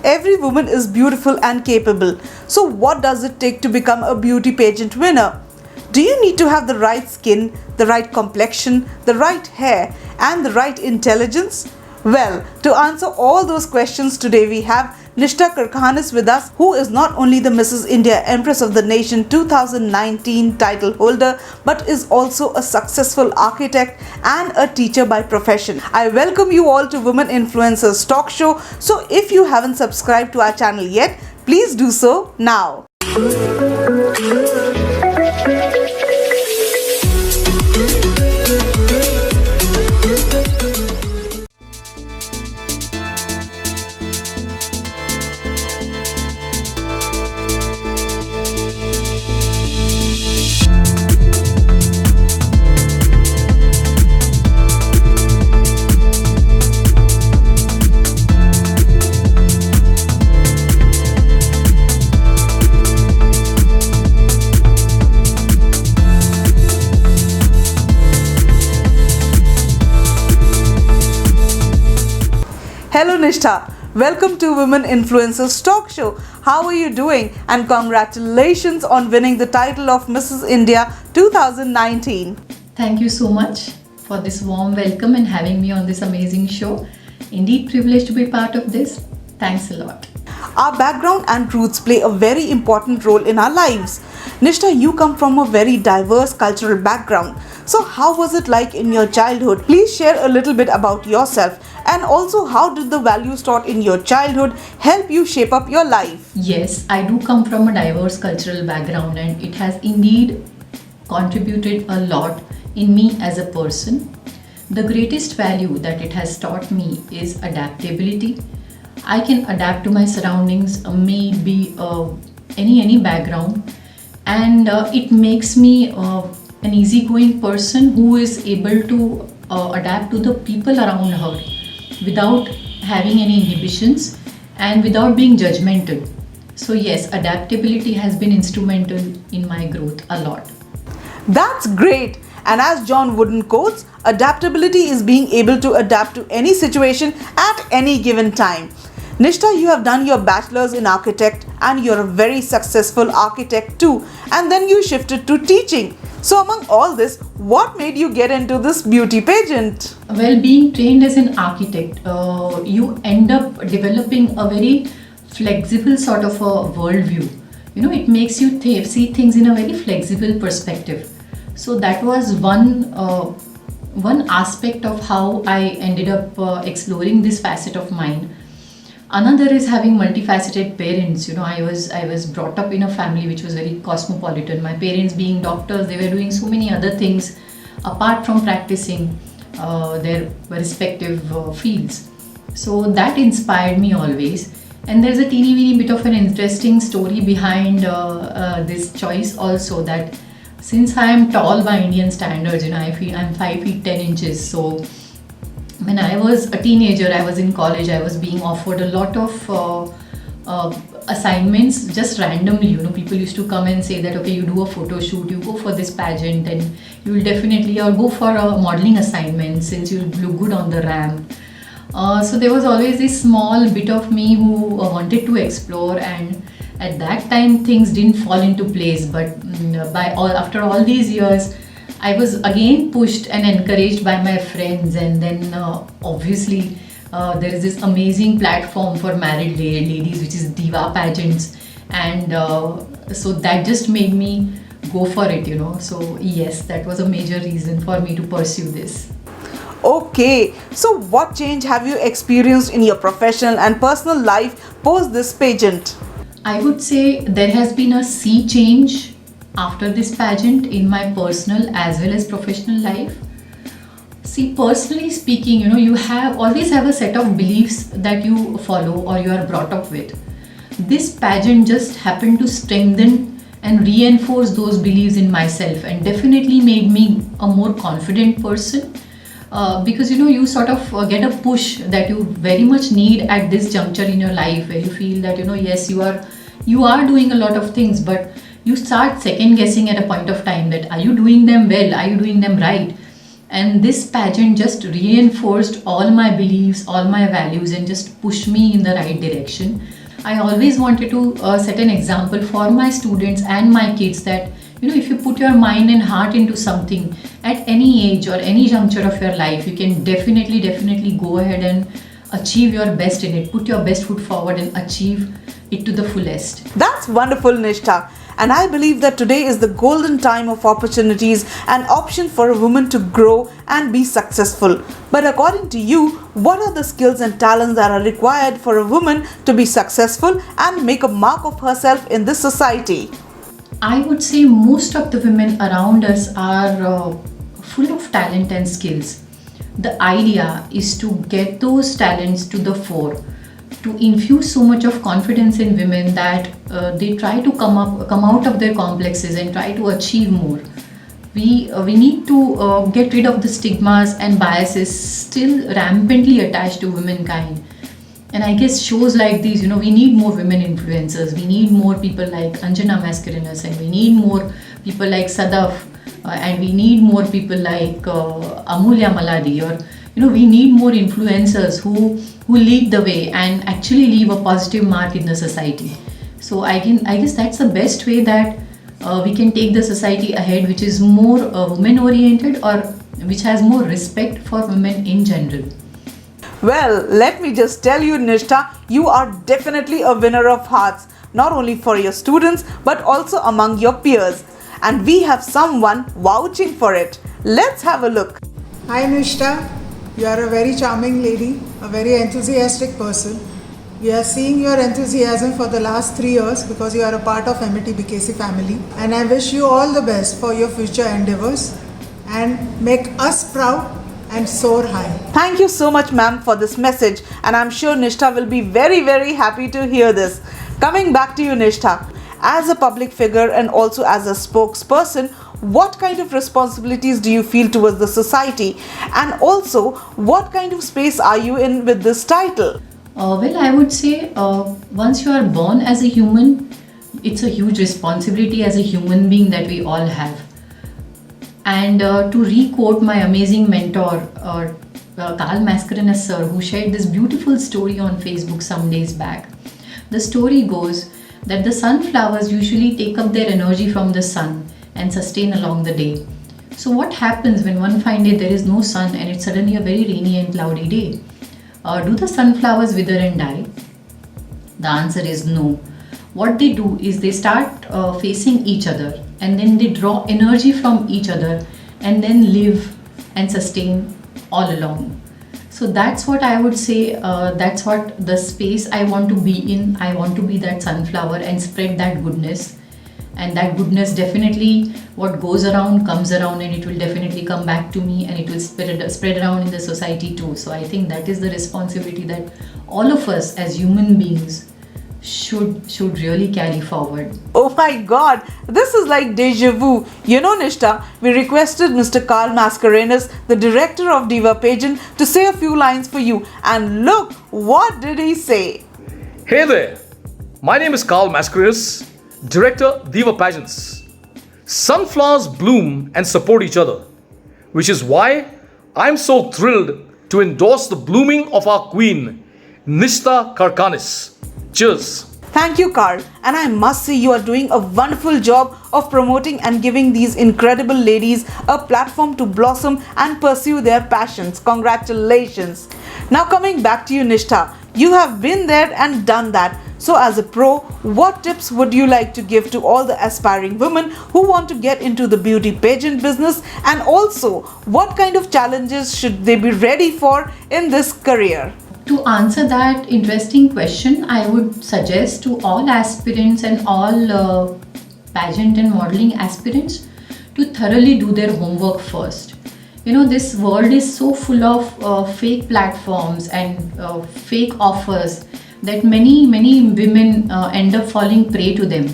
Every woman is beautiful and capable. So what does it take to become a beauty pageant winner? Do you need to have the right skin, the right complexion, the right hair, and the right intelligence? Well, to answer all those questions today we have Nishtha Karkhanis with us, who is not only the Mrs. India Empress of the Nation 2019 title holder, but is also a successful architect and a teacher by profession. I welcome you all to Women Influencers Talk Show. So if you haven't subscribed to our channel yet, please do so now. Hello Nishtha, welcome to Women Influencers Talk Show. How are you doing? And congratulations on winning the title of Mrs. India 2019. Thank you so much for this warm welcome and having me on this amazing show. Indeed privileged to be part of this. Thanks a lot. Our background and roots play a very important role in our lives. Nishtha, you come from a very diverse cultural background. So how was it like in your childhood? Please share a little bit about yourself, and also how did the values taught in your childhood help you shape up your life? Yes, I do come from a diverse cultural background and it has indeed contributed a lot in me as a person. The greatest value that it has taught me is adaptability. I can adapt to my surroundings, may it be any background, and it makes me an easygoing person who is able to adapt to the people around her without having any inhibitions and without being judgmental. So yes, adaptability has been instrumental in my growth a lot. That's great. And as John Wooden quotes, adaptability is being able to adapt to any situation at any given time. Nishtha, you have done your bachelor's in architect and you're a very successful architect too. And then you shifted to teaching. So among all this, what made you get into this beauty pageant? Well, being trained as an architect, you end up developing a very flexible sort of a worldview. You know, it makes you see things in a very flexible perspective. So that was one aspect of how I ended up exploring this facet of mine. Another is having multifaceted parents. You know, I was brought up in a family which was very cosmopolitan. My parents being doctors, they were doing so many other things apart from practicing their respective fields. So that inspired me always. And there's a teeny bit of an interesting story behind this choice also, that since I am tall by Indian standards, you know, I'm 5 feet 10 inches. So when I was a teenager, I was in college, I was being offered a lot of assignments just randomly. You know, people used to come and say that, okay, you do a photo shoot, you go for this pageant, and you will definitely, or go for a modeling assignment since you look good on the ramp. So there was always this small bit of me who wanted to explore, and at that time things didn't fall into place. But after all these years, I was again pushed and encouraged by my friends, and then obviously there is this amazing platform for married ladies, which is DIVA Pageants, and so that just made me go for it, you know. So yes, that was a major reason for me to pursue this. Okay, so what change have you experienced in your professional and personal life post this pageant? I would say there has been a sea change after this pageant in my personal as well as professional life. See, personally speaking, you know, you always have a set of beliefs that you follow or you are brought up with. This pageant just happened to strengthen and reinforce those beliefs in myself, and definitely made me a more confident person, because, you know, you sort of get a push that you very much need at this juncture in your life, where you feel that, you know, yes, you are doing a lot of things, but you start second guessing at a point of time that, are you doing them well? Are you doing them right? And this pageant just reinforced all my beliefs, all my values, and just pushed me in the right direction. I always wanted to set an example for my students and my kids that, if you put your mind and heart into something at any age or any juncture of your life, you can definitely go ahead and achieve your best in it. Put your best foot forward and achieve it to the fullest. That's wonderful, Nishtha. And I believe that today is the golden time of opportunities and option for a woman to grow and be successful. But according to you, what are the skills and talents that are required for a woman to be successful and make a mark of herself in this society? I would say most of the women around us are full of talent and skills. The idea is to get those talents to the fore, to infuse so much of confidence in women that they try to come out of their complexes and try to achieve more. We need to get rid of the stigmas and biases still rampantly attached to womankind. And I guess shows like these, we need more women influencers. We need more people like Anjana Mascarenhas, and we need more people like Sadaf, and we need more people like Amulya Maladi, or we need more influencers who lead the way and actually leave a positive mark in the society. So I guess that's the best way that we can take the society ahead, which is more women oriented, or which has more respect for women in general. Well, let me just tell you, Nishtha, you are definitely a winner of hearts, not only for your students but also among your peers. And we have someone vouching for it. Let's have a look. Hi Nishtha, you are a very charming lady, a very enthusiastic person. We are seeing your enthusiasm for the last 3 years because you are a part of MET BKC family, and I wish you all the best for your future endeavors and make us proud and soar high. Thank you so much, ma'am, for this message, and I'm sure Nishtha will be very happy to hear this. Coming back to you, Nishtha, as a public figure and also as a spokesperson, what kind of responsibilities do you feel towards the society, and also what kind of space are you in with this title? Well, I would say once you are born as a human, it's a huge responsibility as a human being that we all have. And to re-quote my amazing mentor, Karl Mascarenhas sir, who shared this beautiful story on Facebook some days back. The story goes that the sunflowers usually take up their energy from the sun and sustain along the day. So what happens when one fine day there is no sun and it's suddenly a very rainy and cloudy day? Do the sunflowers wither and die? The answer is no. What they do is they start facing each other, and then they draw energy from each other and then live and sustain all along. So that's what I would say, that's what the space I want to be in. I want to be that sunflower and spread that goodness. And that goodness, definitely what goes around comes around, and it will definitely come back to me, and it will spread around in the society too. So I think that is the responsibility that all of us as human beings should really carry forward. Oh my god, this is like deja vu. Nishtha, we requested Mr. Karl Mascarenhas, the director of DIVA Pageant, to say a few lines for you, and look, what did he say? Hey there, my name is Karl Mascarenhas, director DIVA Pageants. Sunflowers bloom and support each other, which is why I'm so thrilled to endorse the blooming of our queen, Nishtha Karkhanis. Cheers. Thank you, Karl, and I must say you are doing a wonderful job of promoting and giving these incredible ladies a platform to blossom and pursue their passions. Congratulations. Now coming back to you, Nishtha, you have been there and done that. So as a pro, what tips would you like to give to all the aspiring women who want to get into the beauty pageant business, and also what kind of challenges should they be ready for in this career? To answer that interesting question, I would suggest to all aspirants and all pageant and modeling aspirants to thoroughly do their homework first. This world is so full of fake platforms and fake offers that many women end up falling prey to them.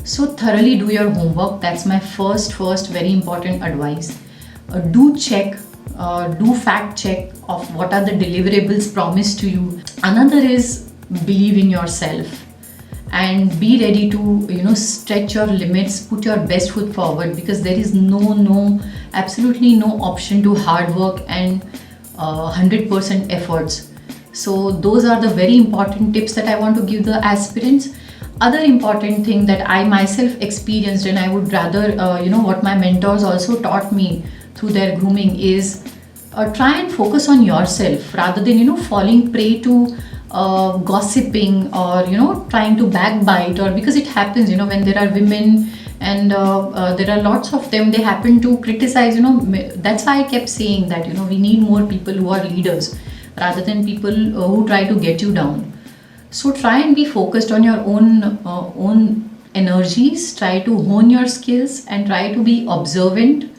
So thoroughly do your homework. That's my first very important advice. Do fact check of what are the deliverables promised to you. Another is believe in yourself. and be ready to stretch your limits, put your best foot forward, because there is absolutely no option to hard work and 100% efforts. So those are the very important tips that I want to give the aspirants. Other important thing that I myself experienced, and I would rather what my mentors also taught me through their grooming, is try and focus on yourself rather than falling prey to gossiping or trying to backbite, or because it happens when there are women and there are lots of them, they happen to criticize. That's why I kept saying that we need more people who are leaders rather than people who try to get you down. So try and be focused on your own energies, try to hone your skills, and try to be observant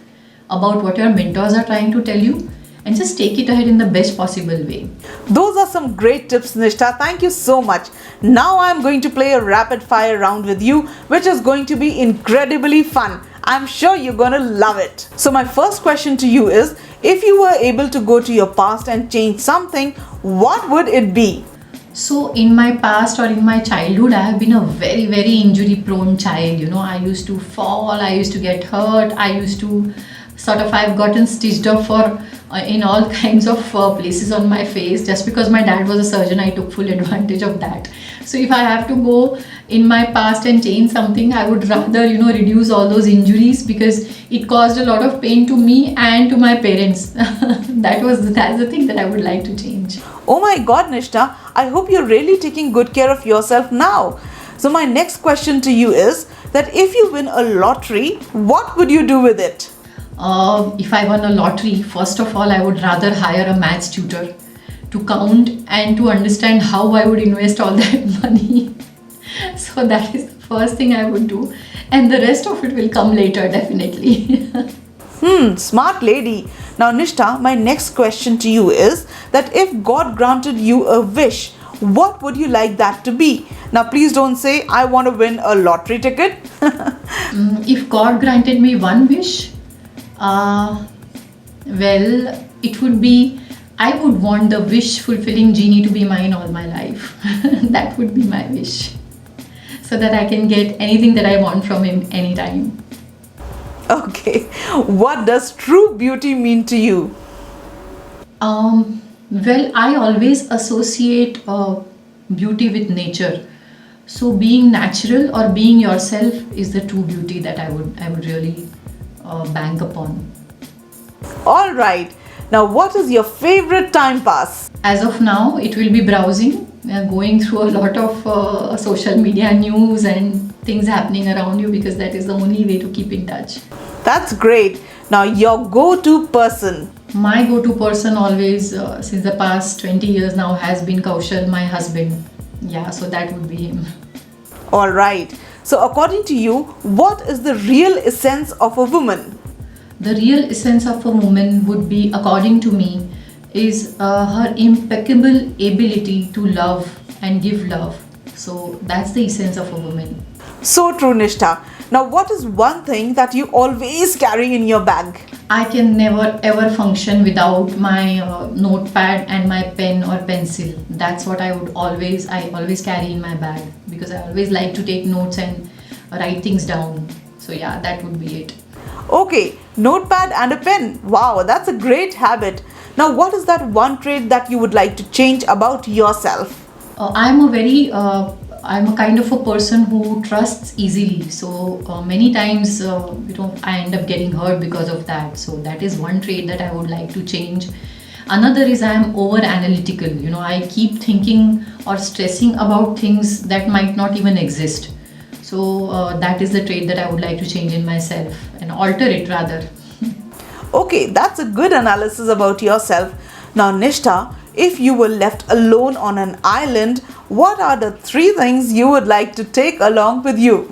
about what your mentors are trying to tell you, and just take it ahead in the best possible way. Those are some great tips, Nishtha. Thank you so much. Now I'm going to play a rapid fire round with you, which is going to be incredibly fun. I'm sure you're going to love it. So my first question to you is, if you were able to go to your past and change something, what would it be? So in my past or in my childhood, I have been a very, very injury prone child. I used to fall, I used to get hurt, I used to I've gotten stitched up for in all kinds of places on my face. Just because my dad was a surgeon, I took full advantage of that. So if I have to go in my past and change something, I would rather reduce all those injuries, because it caused a lot of pain to me and to my parents. That's the thing that I would like to change. Oh my God, Nishtha, I hope you're really taking good care of yourself now. So my next question to you is that if you win a lottery, what would you do with it? If I won a lottery, first of all, I would rather hire a maths tutor to count and to understand how I would invest all that money. So that is the first thing I would do, and the rest of it will come later, definitely. Smart lady. Now Nishtha, my next question to you is that if God granted you a wish, what would you like that to be? Now please don't say I want to win a lottery ticket. If God granted me one wish, well, it would be, I would want the wish fulfilling genie to be mine all my life. That would be my wish, so that I can get anything that I want from him anytime. Okay, what does true beauty mean to you? Well, I always associate beauty with nature. So being natural or being yourself is the true beauty that I would really bank upon. All right. Now, what is your favorite time pass? As of now, it will be browsing, going through a lot of social media news and things happening around you, because that is the only way to keep in touch. That's great. Now, your go-to person. My go-to person always, since the past 20 years now, has been Kaushal, my husband. Yeah, so that would be him. All right. So, according to you, what is the real essence of a woman? The real essence of a woman would be, according to me, is her impeccable ability to love and give love. So that's the essence of a woman. So true, Nishtha. Now, what is one thing that you always carry in your bag? I can never ever function without my notepad and my pen or pencil. That's what I always carry in my bag, because I always like to take notes and write things down. So yeah, that would be it. Okay, notepad and a pen. Wow, that's a great habit. Now, what is that one trait that you would like to change about yourself? I'm a kind of a person who trusts easily. So many times, I end up getting hurt because of that. So that is one trait that I would like to change. Another is I am over analytical. I keep thinking or stressing about things that might not even exist. So that is the trait that I would like to change in myself, and alter it rather. Okay, that's a good analysis about yourself. Now, Nishtha, if you were left alone on an island, what are the 3 things you would like to take along with you?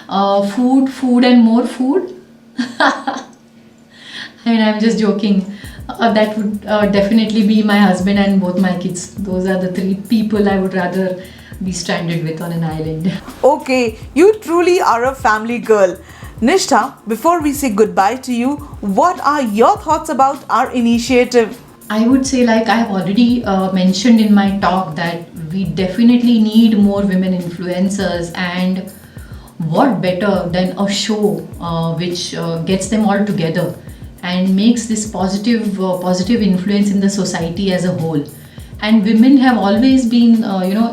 Food and more food. And I'm just joking. That would definitely be my husband and both my kids. Those are the 3 people I would rather be stranded with on an island. Okay, you truly are a family girl. Nishtha, before we say goodbye to you, what are your thoughts about our initiative? I would say, like I have already mentioned in my talk, that we definitely need more women influencers, and what better than a show which gets them all together and makes this positive influence in the society as a whole. And women have always been,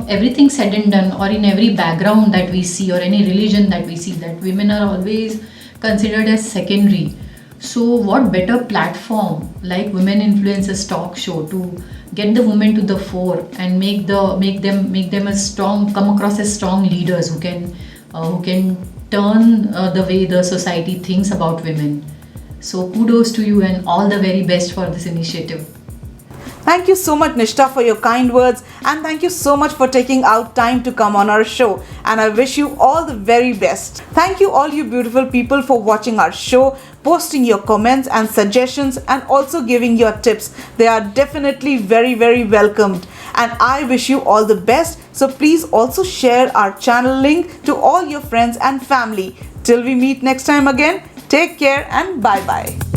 everything said and done, or in every background that we see, or any religion that we see, that women are always considered as secondary. So what better platform like Women Influencers Talk Show to get the women to the fore and make them as strong, come across as strong leaders who can turn the way the society thinks about women. So kudos to you and all the very best for this initiative. Thank you so much, Nishtha, for your kind words, and thank you so much for taking out time to come on our show, and I wish you all the very best. Thank you all you beautiful people for watching our show, posting your comments and suggestions, and also giving your tips. They are definitely very, very welcomed, and I wish you all the best. So please also share our channel link to all your friends and family. Till we meet next time again, take care and bye-bye.